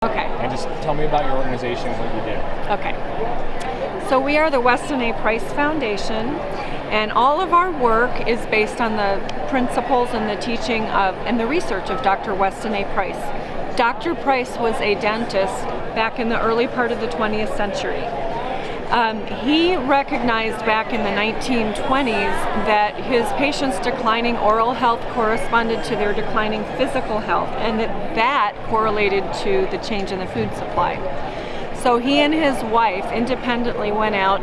Okay. And just tell me about your organization and what you do. Okay. So we are the Weston A. Price Foundation, and all of our work is based on the principles and the teaching of and the research of Dr. Weston A. Price. Dr. Price was a dentist back in the early part of the 20th century. He recognized back in the 1920s that his patients' declining oral health corresponded to their declining physical health, and that correlated to the change in the food supply. So he and his wife independently went out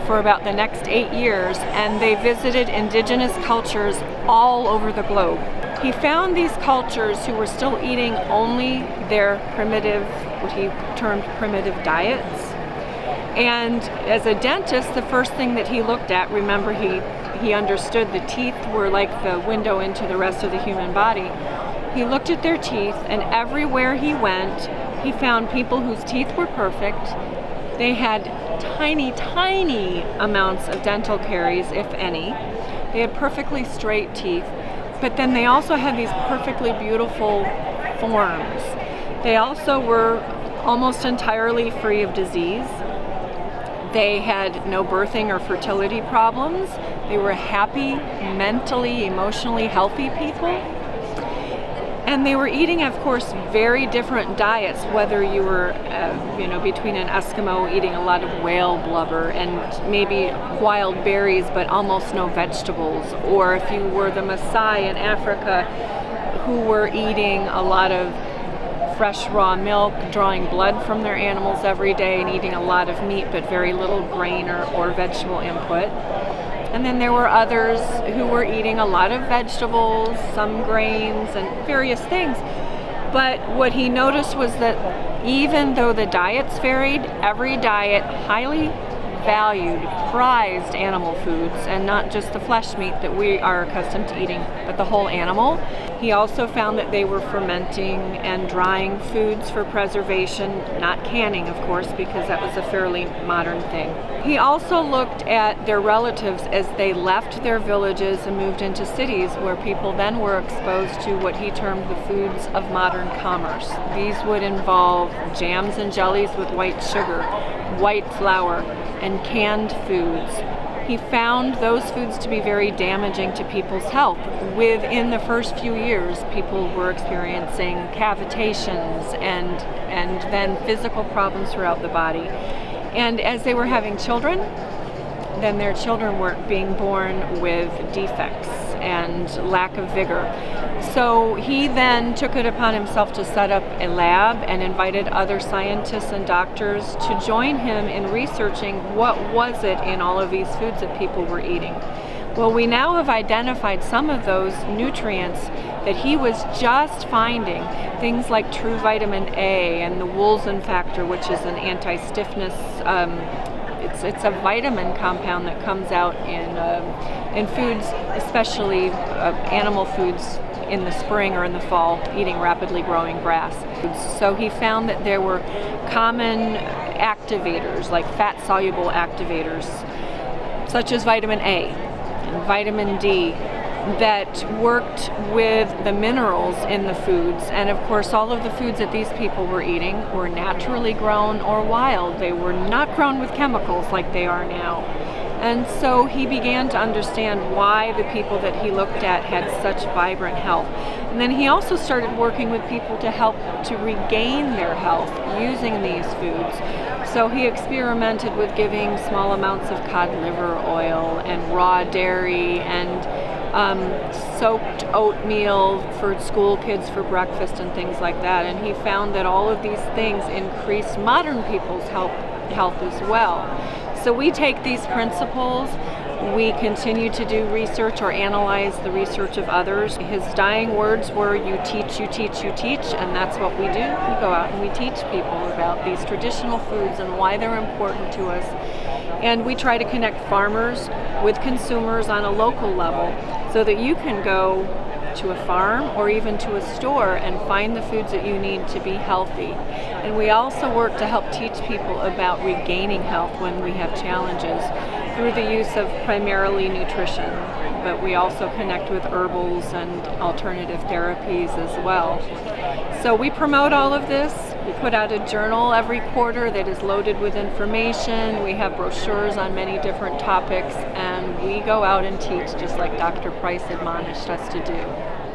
for about the next 8 years, and they visited indigenous cultures all over the globe. He found these cultures who were still eating only their primitive, what he termed primitive diets. And as a dentist, the first thing that he looked at, remember he understood the teeth were like the window into the rest of the human body. He looked at their teeth, and everywhere he went, he found people whose teeth were perfect. They had tiny, tiny amounts of dental caries, if any. They had perfectly straight teeth, but then they also had these perfectly beautiful forms. They also were almost entirely free of disease. They had no birthing or fertility problems. They were happy, mentally, emotionally healthy people. And they were eating, of course, very different diets, whether you were, between an Eskimo eating a lot of whale blubber and maybe wild berries, but almost no vegetables, or if you were the Maasai in Africa who were eating a lot of fresh raw milk, drawing blood from their animals every day and eating a lot of meat but very little grain or vegetable input. And then there were others who were eating a lot of vegetables, some grains, and various things. But what he noticed was that even though the diets varied, every diet highly valued, prized animal foods, and not just the flesh meat that we are accustomed to eating, but the whole animal. He also found that they were fermenting and drying foods for preservation, not canning, of course, because that was a fairly modern thing. He also looked at their relatives as they left their villages and moved into cities, where people then were exposed to what he termed the foods of modern commerce. These would involve jams and jellies with white sugar, white flour, and canned foods. He found those foods to be very damaging to people's health. Within the first few years, people were experiencing cavitations and then physical problems throughout the body. And as they were having children, then their children were being born with defects and lack of vigor. So he then took it upon himself to set up a lab and invited other scientists and doctors to join him in researching what was it in all of these foods that people were eating. Well, we now have identified some of those nutrients that he was just finding, things like true vitamin A and the Woolsen factor, which is an anti-stiffness It's a vitamin compound that comes out in foods, especially animal foods in the spring or in the fall, eating rapidly growing grass. So he found that there were common activators, like fat-soluble activators, such as vitamin A and vitamin D, that worked with the minerals in the foods. And of course, all of the foods that these people were eating were naturally grown or wild. They were not grown with chemicals like they are now. And so he began to understand why the people that he looked at had such vibrant health. And then he also started working with people to help to regain their health using these foods. So he experimented with giving small amounts of cod liver oil and raw dairy and soaked oatmeal for school kids for breakfast and things like that. And he found that all of these things increased modern people's health as well. So we take these principles, we continue to do research or analyze the research of others. His dying words were, "You teach, you teach, you teach," and that's what we do. We go out and we teach people about these traditional foods and why they're important to us. And we try to connect farmers with consumers on a local level so that you can go to a farm or even to a store and find the foods that you need to be healthy. And we also work to help teach people about regaining health when we have challenges through the use of primarily nutrition, but we also connect with herbals and alternative therapies as well. So we promote all of this. We put out a journal every quarter that is loaded with information. We have brochures on many different topics, and we go out and teach just like Dr. Price admonished us to do.